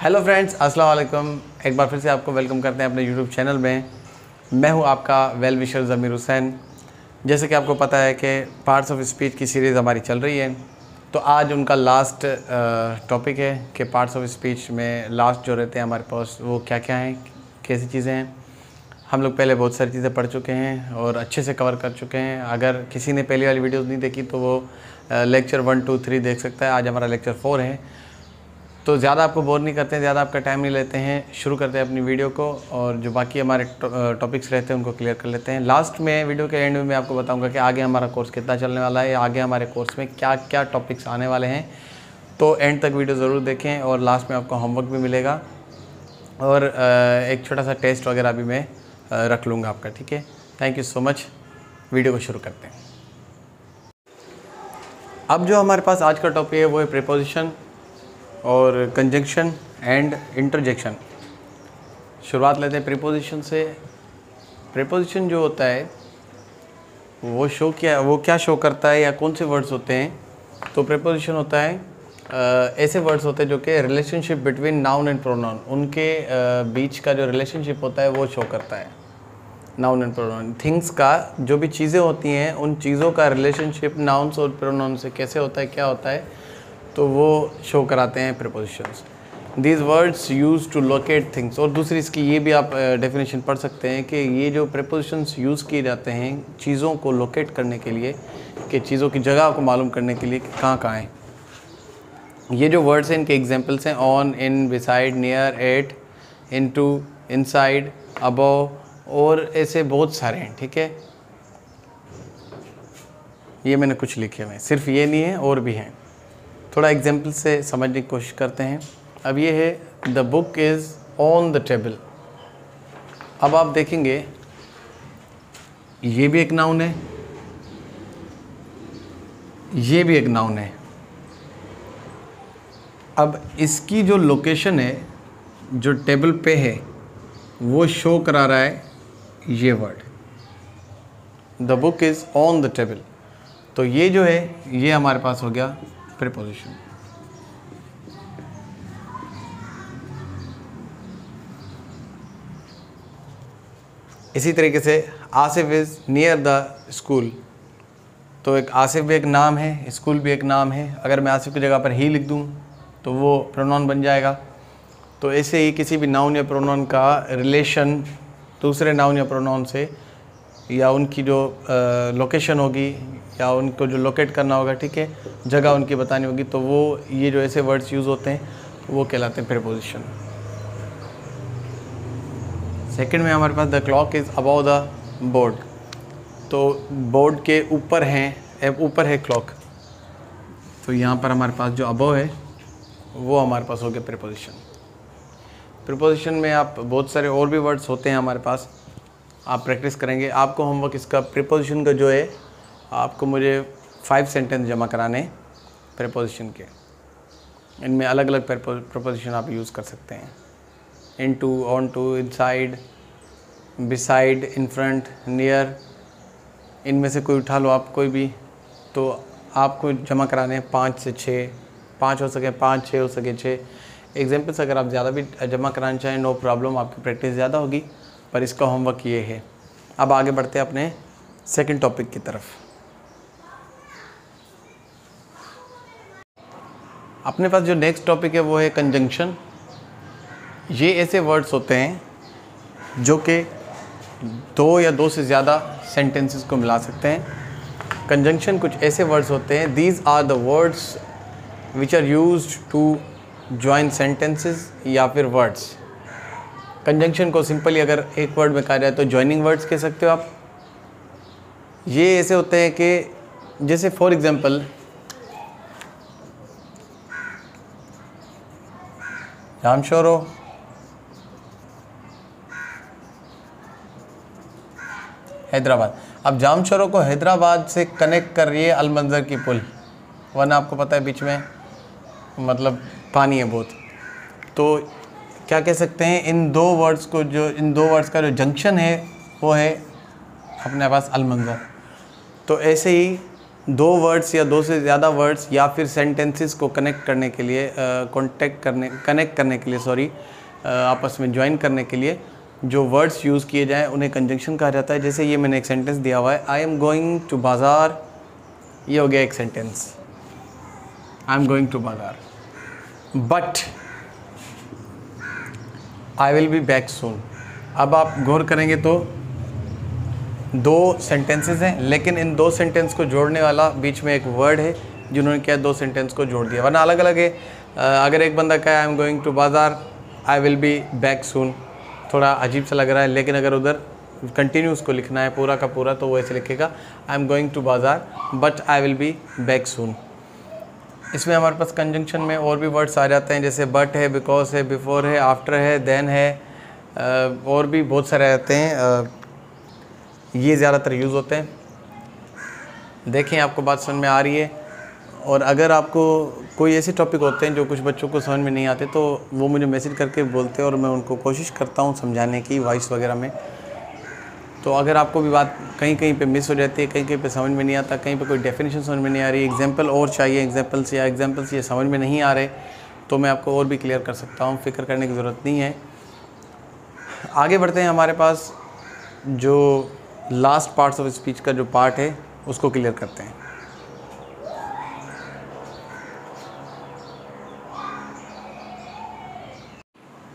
Hello friends, अस्सलाम वालेकुम। एक बार फिर से आपको वेलकम करते हैं अपने यूट्यूब चैनल में। मैं हूं आपका वेल विशर ज़मीर हुसैन। जैसे कि आपको पता है कि पार्ट्स ऑफ स्पीच की सीरीज़ हमारी चल रही है, तो आज उनका लास्ट टॉपिक है कि पार्ट्स ऑफ स्पीच में लास्ट जो रहते हैं हमारे पास वो क्या क्या हैं, कैसी चीज़ें हैं। हम लोग पहले बहुत सारी चीज़ें पढ़ चुके हैं और अच्छे से कवर कर चुके हैं। अगर किसी ने पहली वाली वीडियोज़ नहीं देखी तो वो लेक्चर 1, 2, 3 देख सकता है। आज हमारा लेक्चर 4 है, तो ज़्यादा आपको बोर नहीं करते हैं, ज़्यादा आपका टाइम नहीं लेते हैं। शुरू करते हैं अपनी वीडियो को और जो बाकी हमारे टॉपिक्स रहते हैं उनको क्लियर कर लेते हैं। लास्ट में वीडियो के एंड में मैं आपको बताऊंगा कि आगे हमारा कोर्स कितना चलने वाला है, आगे हमारे कोर्स में क्या क्या टॉपिक्स आने वाले हैं। तो एंड तक वीडियो ज़रूर देखें और लास्ट में आपको होमवर्क भी मिलेगा और एक छोटा सा टेस्ट वगैरह भी मैं रख लूँगा आपका। ठीक है, thank you so much. Video को शुरू करते हैं। अब जो हमारे पास आज का टॉपिक है वो है प्रीपोजिशन और कंजंक्शन एंड इंटरजेक्शन। शुरुआत लेते हैं प्रीपोजिशन से। प्रीपोजिशन जो होता है वो क्या शो करता है या कौन से वर्ड्स होते हैं। तो प्रीपोजिशन होता है ऐसे वर्ड्स होते हैं जो कि relationship between noun and pronoun, उनके बीच का जो रिलेशनशिप होता है वो शो करता है। नाउन एंड प्रोनाउन, थिंग्स का जो भी चीज़ें होती हैं उन चीज़ों का रिलेशनशिप नाउन्स और प्रोनाउन से कैसे होता है, क्या होता है, तो वो शो कराते हैं prepositions. These words use to locate things. और दूसरी इसकी ये भी आप डेफिनेशन पढ़ सकते हैं कि ये जो प्रीपोजिशंस यूज़ किए जाते हैं चीज़ों को लोकेट करने के लिए, कि चीज़ों की जगह को मालूम करने के लिए कि कहाँ कहाँ हैं। ये जो वर्ड्स हैं इनके एग्जांपल्स हैं on, in, beside, near, at, into, inside, above और ऐसे बहुत सारे हैं। ठीक है, ये मैंने कुछ लिखे हुए हैं, सिर्फ ये नहीं है और भी हैं। थोड़ा एग्जाम्पल से समझने की कोशिश करते हैं। अब ये है the book is on the table. अब आप देखेंगे ये भी एक नाउन है, ये भी एक नाउन है। अब इसकी जो लोकेशन है जो टेबल पे है वो शो करा रहा है ये word, the book is on the table. तो ये जो है ये हमारे पास हो गया प्रीपोजिशन। इसी तरीके से Asif is near the school. तो एक आसिफ भी एक नाम है, स्कूल भी एक नाम है। अगर मैं आसिफ की जगह पर ही लिख दूं तो वो प्रोनाउन बन जाएगा। तो ऐसे ही किसी भी नाउन या प्रोनाउन का रिलेशन दूसरे नाउन या प्रोनाउन से, या उनकी जो लोकेशन होगी या उनको जो लोकेट करना होगा, ठीक है, जगह उनकी बतानी होगी, तो वो ये जो ऐसे वर्ड्स यूज़ होते हैं वो कहलाते हैं प्रीपोजिशन। सेकंड में हमारे पास the clock is above the board. तो बोर्ड के ऊपर है क्लॉक, तो यहाँ पर हमारे पास जो अबव है वो हमारे पास हो गया प्रीपोजिशन। प्रीपोजिशन में आप बहुत सारे और भी वर्ड्स होते हैं हमारे पास, आप प्रैक्टिस करेंगे। आपको होमवर्क इसका प्रीपोजिशन का जो है, आपको मुझे 5 सेंटेंस जमा कराने प्रीपोजिशन के। इनमें अलग अलग प्रीपोजिशन आप यूज़ कर सकते हैं। Into, on to, inside, beside, in front, near, इनमें से कोई उठा लो आप, कोई भी। तो आपको जमा कराने हैं 5 से 6, 5 हो सके 5, 6 हो सके 6 एग्जाम्पल्स। अगर आप ज़्यादा भी जमा कराना चाहें नो प्रॉब्लम, आपकी प्रैक्टिस ज़्यादा होगी, पर इसका होमवर्क ये है। अब आगे बढ़ते हैं अपने सेकंड टॉपिक की तरफ। अपने पास जो नेक्स्ट टॉपिक है वो है कंजंक्शन। ये ऐसे वर्ड्स होते हैं जो कि 2 या 2 से ज़्यादा सेंटेंसेस को मिला सकते हैं। कंजंक्शन कुछ ऐसे वर्ड्स होते हैं, these are the words which are used to join sentences या फिर वर्ड्स। कंजंक्शन को सिंपली अगर एक वर्ड में कहा जाए तो जॉइनिंग वर्ड्स कह सकते हो आप। ये ऐसे होते हैं कि जैसे फॉर एग्जांपल जामशोरो, हैदराबाद। अब जामशोरो को हैदराबाद से कनेक्ट कर रही है अलमंजर की पुल, वरना आपको पता है बीच में मतलब पानी है बहुत। तो क्या कह सकते हैं, इन दो वर्ड्स का जो जंक्शन है वो है अपने पास अलमंजर। तो ऐसे ही दो वर्ड्स या दो से ज़्यादा वर्ड्स या फिर सेंटेंसेस को कनेक्ट करने के लिए कनेक्ट करने के लिए आपस में ज्वाइन करने के लिए जो वर्ड्स यूज़ किए जाएँ उन्हें कंजंक्शन कहा जाता है। जैसे ये मैंने एक सेंटेंस दिया हुआ है, आई एम गोइंग टू बाज़ार, ये हो गया एक sentence, I am going to बाज़ार। But I will be back soon, अब आप गौर करेंगे तो दो सेंटेंसेस हैं, लेकिन इन दो सेंटेंस को जोड़ने वाला बीच में एक वर्ड है जिन्होंने क्या दो सेंटेंस को जोड़ दिया, वरना अलग अलग है। अगर एक बंदा कहे आई एम गोइंग टू बाज़ार, आई विल बी बैक सून, थोड़ा अजीब सा लग रहा है, लेकिन अगर उधर कंटिन्यू उसको लिखना है पूरा का पूरा तो वो ऐसे लिखेगा आई एम गोइंग टू बाज़ार but I will be back सून। इसमें हमारे पास कंजंक्शन में और भी वर्ड्स आ जाते हैं, जैसे बट है, बिकॉज है, बिफोर है, आफ्टर है, देन है, और भी बहुत सारे आते हैं। ये ज़्यादातर यूज़ होते हैं। देखें आपको बात समझ में आ रही है। और अगर आपको कोई ऐसे टॉपिक होते हैं जो कुछ बच्चों को समझ में नहीं आते तो वो मुझे मैसेज करके बोलते हैं और मैं उनको कोशिश करता हूँ समझाने की वॉइस वगैरह में। तो अगर आपको भी बात कहीं कहीं पे मिस हो जाती है, कहीं कहीं पे समझ में नहीं आता, कहीं पे कोई डेफिनेशन समझ में नहीं आ रही, एग्जांपल और चाहिए, एग्जांपल्स ये समझ में नहीं आ रहे, तो मैं आपको और भी क्लियर कर सकता हूँ, फिक्र करने की ज़रूरत नहीं है। आगे बढ़ते हैं। हमारे पास जो लास्ट पार्ट्स ऑफ स्पीच का जो पार्ट है उसको क्लियर करते हैं।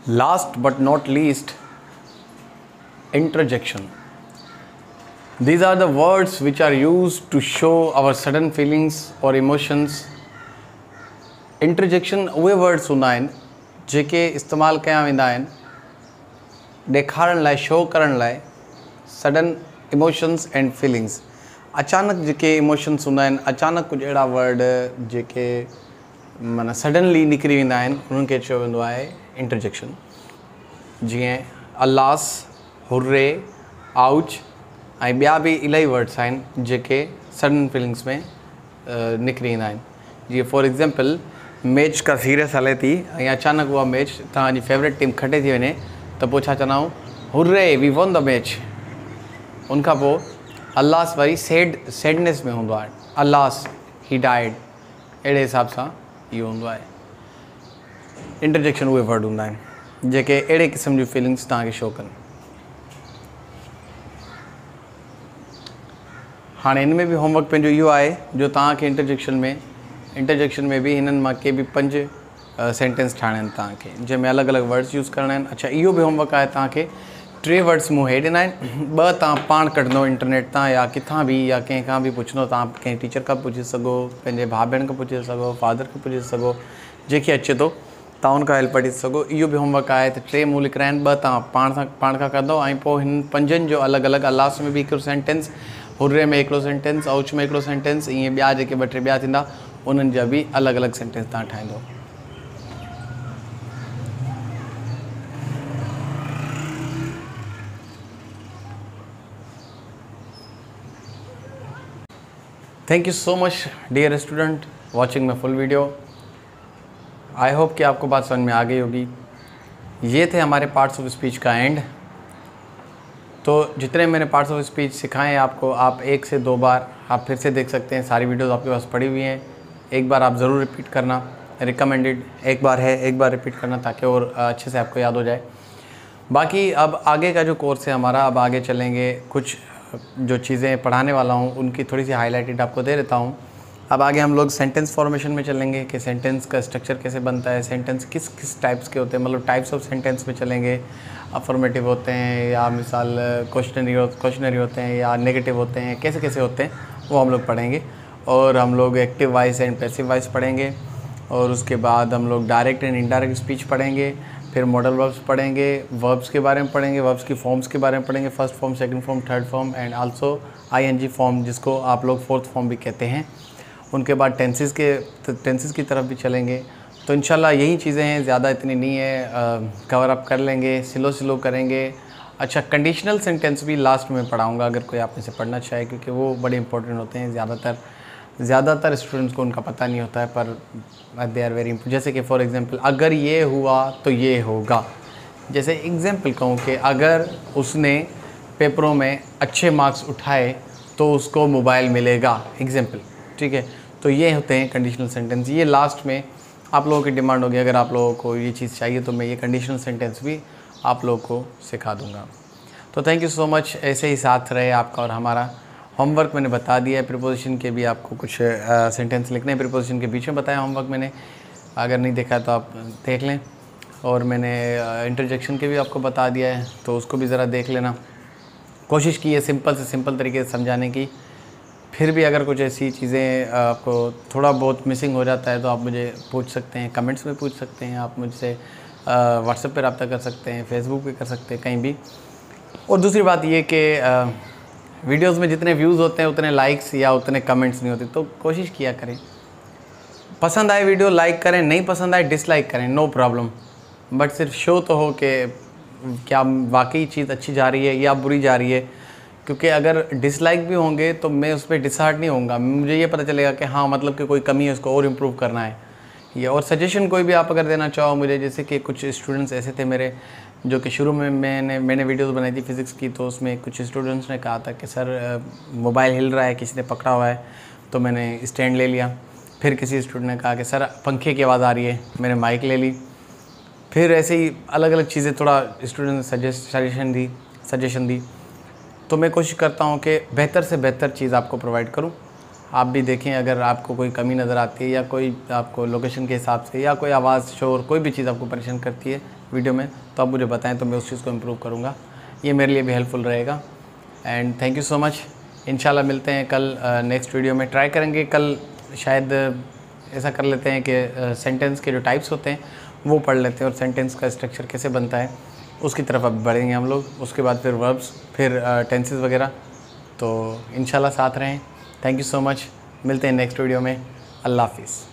Last but not least, interjection. These are the words which are used to show our sudden feelings or emotions. Interjection उहे वर्ड्स हूंदा आहिनि जेके इस्तेमालु कया वेंदा आहिनि ॾेखारण लाइ, शो करण लाइ सडन इमोशंस एंड फीलिंग्स। अचानक जेके इमोशंस हूंदा आहिनि, अचानक कुझु अहिड़ा वर्ड जेके माना सडनली निकिरी वेंदा आहिनि उन्हनि खे चयो वेंदो आहे इंटरजेक्शन। जीअं अलास, हुर्रे, आउच ऐं ॿिया बि इलाही वर्ड्स आहिनि जेके सडन फीलिंग्स में निकिरी ईंदा आहिनि। जीअं फॉर एग्ज़ाम्पल मैच का सीरियस हले थी ऐं अचानक उहा मैच तव्हांजी फेवरेट टीम खटे थी वञे त पोइ छा चवंदा आहियूं, hurray we won the match. उनखां पोइ अलास वरी सैडनेस में हूंदो आहे, अलास ही डाइड, अहिड़े हिसाब सां इहो हूंदो आहे। इंटरजेक्शन उहे वर्ड हूंदा आहिनि जेके अहिड़े क़िस्म जूं फीलिंग्स तव्हांखे शो कनि। हाँ, इनमें भी होमवर्क पंहिंजो इहो आहे जो तव्हांखे इंटरजेक्शन में भी हिननि मां के भी 5 सेंटेंस ठाहिणा आहिनि तव्हांखे, जंहिंमें अलॻि अलॻि वर्ड्स यूज़ करणा आहिनि। अच्छा, इहो भी होमवर्क आहे तव्हांखे 3 वर्ड्स मूं हे ॾिना आहिनि, 2 तव्हां पाण कढंदो इंटरनेट तां या किथां बि या कंहिंखां बि पुछंदो, तव्हां कंहिं टीचर खां पुछी सघो, पंहिंजे भाउ भेण खां पुछी सघो, फादर खां पुछी सघो, जंहिंखे अचे थो तव्हां उनखां हेल्प वठी सघो। इहो भी होमवर्क आहे त 3 मूं लिखिणा आहिनि, 2 तव्हां पाण खां कंदो ऐं पोइ हिन 5 जो अलॻि अलॻि, अलास में भी हिकिड़ो सेंटेंस, हुर्रे में हिकिड़ो सेंटेंस, आउच में हिकिड़ो सेंटेंस, ईअं ॿिया जेके 2-3 ॿिया थींदा उन्हनि जा भी अलॻि अलॻि सेंटेंस तव्हां ठाहींदो। Thank you so much dear student watching my full video. I hope कि आपको बात समझ में आ गई होगी। ये थे हमारे पार्ट्स ऑफ स्पीच का एंड। तो जितने मैंने पार्ट्स ऑफ स्पीच सिखाए हैं आपको, आप 1 से 2 बार आप फिर से देख सकते हैं। सारी वीडियोस आपके पास पड़ी हुई हैं, एक बार आप ज़रूर रिपीट करना, रिकमेंडेड एक बार है, एक बार रिपीट करना ताकि और अच्छे से आपको याद हो जाए। बाकी अब आगे का जो कोर्स है हमारा, अब आगे चलेंगे, कुछ जो चीज़ें पढ़ाने वाला हूँ उनकी थोड़ी सी हाईलाइटेड आपको दे देता हूँ। अब आगे हम लोग सेंटेंस फॉर्मेशन में चलेंगे कि सेंटेंस का स्ट्रक्चर कैसे बनता है, सेंटेंस किस किस टाइप्स के होते हैं, मतलब टाइप्स ऑफ सेंटेंस में चलेंगे। अफर्मेटिव होते हैं या मिसाल क्वेश्चनरी होते हैं या नेगेटिव होते हैं, कैसे कैसे होते हैं वो हम लोग पढ़ेंगे। और हम लोग active voice and passive voice पढ़ेंगे, और उसके बाद हम लोग डायरेक्ट एंड इनडायरेक्ट स्पीच पढ़ेंगे। फिर मॉडल वर्ब्स पढ़ेंगे, वर्ब्स के बारे में पढ़ेंगे, वर्ब्स की फॉर्म्स के बारे में पढ़ेंगे, first form, second form, third form and also ING form, जिसको आप लोग 4th फॉर्म भी कहते हैं। उनके बाद टेंसेस की तरफ भी चलेंगे। तो इंशाल्लाह यही चीज़ें हैं, ज़्यादा इतनी नहीं है, कवर अप कर लेंगे, स्लो करेंगे। अच्छा, कंडीशनल सेंटेंस भी लास्ट में पढ़ाऊँगा अगर कोई आप में से पढ़ना चाहे, क्योंकि वो बड़े इंपॉर्टेंट होते हैं। ज़्यादातर स्टूडेंट्स को उनका पता नहीं होता है, पर दे आर वेरी इंपॉर्टेंट। जैसे कि फॉर एग्जांपल, अगर ये हुआ तो ये होगा। जैसे एग्जांपल कहूँ कि अगर उसने पेपरों में अच्छे मार्क्स उठाए तो उसको मोबाइल मिलेगा, एग्जांपल। ठीक है। तो ये होते हैं कंडीशनल सेंटेंस। ये लास्ट में आप लोगों की डिमांड होगी, अगर आप लोगों को ये चीज़ चाहिए तो मैं ये कंडीशनल सेंटेंस भी आप लोगों को सिखा दूंगा। तो थैंक यू सो मच, ऐसे ही साथ रहे आपका और हमारा। होमवर्क मैंने बता दिया है, प्रीपोजिशन के भी आपको कुछ सेंटेंस लिखने हैं प्रीपोजिशन के बीच में बताया होमवर्क मैंने, अगर नहीं देखा तो आप देख लें। और मैंने इंटरजेक्शन के भी आपको बता दिया है, तो उसको भी ज़रा देख लेना। कोशिश की है सिंपल से सिंपल तरीके से समझाने की, फिर भी अगर कुछ ऐसी चीज़ें आपको थोड़ा बहुत मिसिंग हो जाता है तो आप मुझे पूछ सकते हैं, कमेंट्स में पूछ सकते हैं, आप मुझसे व्हाट्सएप पे रब्ता कर सकते हैं, फेसबुक पे कर सकते हैं, कहीं भी। और दूसरी बात ये कि वीडियोस में जितने व्यूज़ होते हैं उतने लाइक्स या उतने कमेंट्स नहीं होते, तो कोशिश किया करें। पसंद आए वीडियो लाइक करें, नहीं पसंद आए डिसलाइक करें, नो प्रॉब्लम, बट सिर्फ शो तो हो कि क्या वाकई चीज़ अच्छी जा रही है या बुरी जा रही है। क्योंकि अगर डिसलाइक भी होंगे तो मैं उस पर डिसहार्ट नहीं होऊंगा, मुझे ये पता चलेगा कि हाँ मतलब कि कोई कमी है, उसको और इम्प्रूव करना है ये। और सजेशन कोई भी आप अगर देना चाहो मुझे, जैसे कि कुछ स्टूडेंट्स ऐसे थे मेरे जो कि शुरू में मैंने वीडियोस बनाई थी फिज़िक्स की, तो उसमें कुछ स्टूडेंट्स ने कहा था कि सर मोबाइल हिल रहा है, किसी ने पकड़ा हुआ है, तो मैंने स्टैंड ले लिया। फिर किसी स्टूडेंट ने कहा कि सर पंखे की आवाज़ आ रही है, मैंने माइक ले ली। फिर ऐसे ही अलग अलग चीज़ें थोड़ा स्टूडेंट ने सजेशन दी। तो मैं कोशिश करता हूँ कि बेहतर से बेहतर चीज़ आपको प्रोवाइड करूँ। आप भी देखें, अगर आपको कोई कमी नज़र आती है या कोई आपको लोकेशन के हिसाब से या कोई आवाज़ शोर कोई भी चीज़ आपको परेशान करती है वीडियो में, तो आप मुझे बताएं, तो मैं उस चीज़ को इम्प्रूव करूँगा। ये मेरे लिए भी हेल्पफुल रहेगा। And thank you so much. इंशाल्लाह मिलते हैं कल नेक्स्ट वीडियो में। ट्राई करेंगे कल शायद ऐसा कर लेते हैं कि सेंटेंस के जो टाइप्स होते हैं वो पढ़ लेते हैं और सेंटेंस का स्ट्रक्चर कैसे बनता है उसकी तरफ अब बढ़ेंगे हम लोग। उसके बाद फिर वर्ब्स, फिर टेंसेस वगैरह। तो इंशाल्लाह साथ रहें। थैंक यू सो मच, मिलते हैं नेक्स्ट वीडियो में। अल्लाह हाफिज़।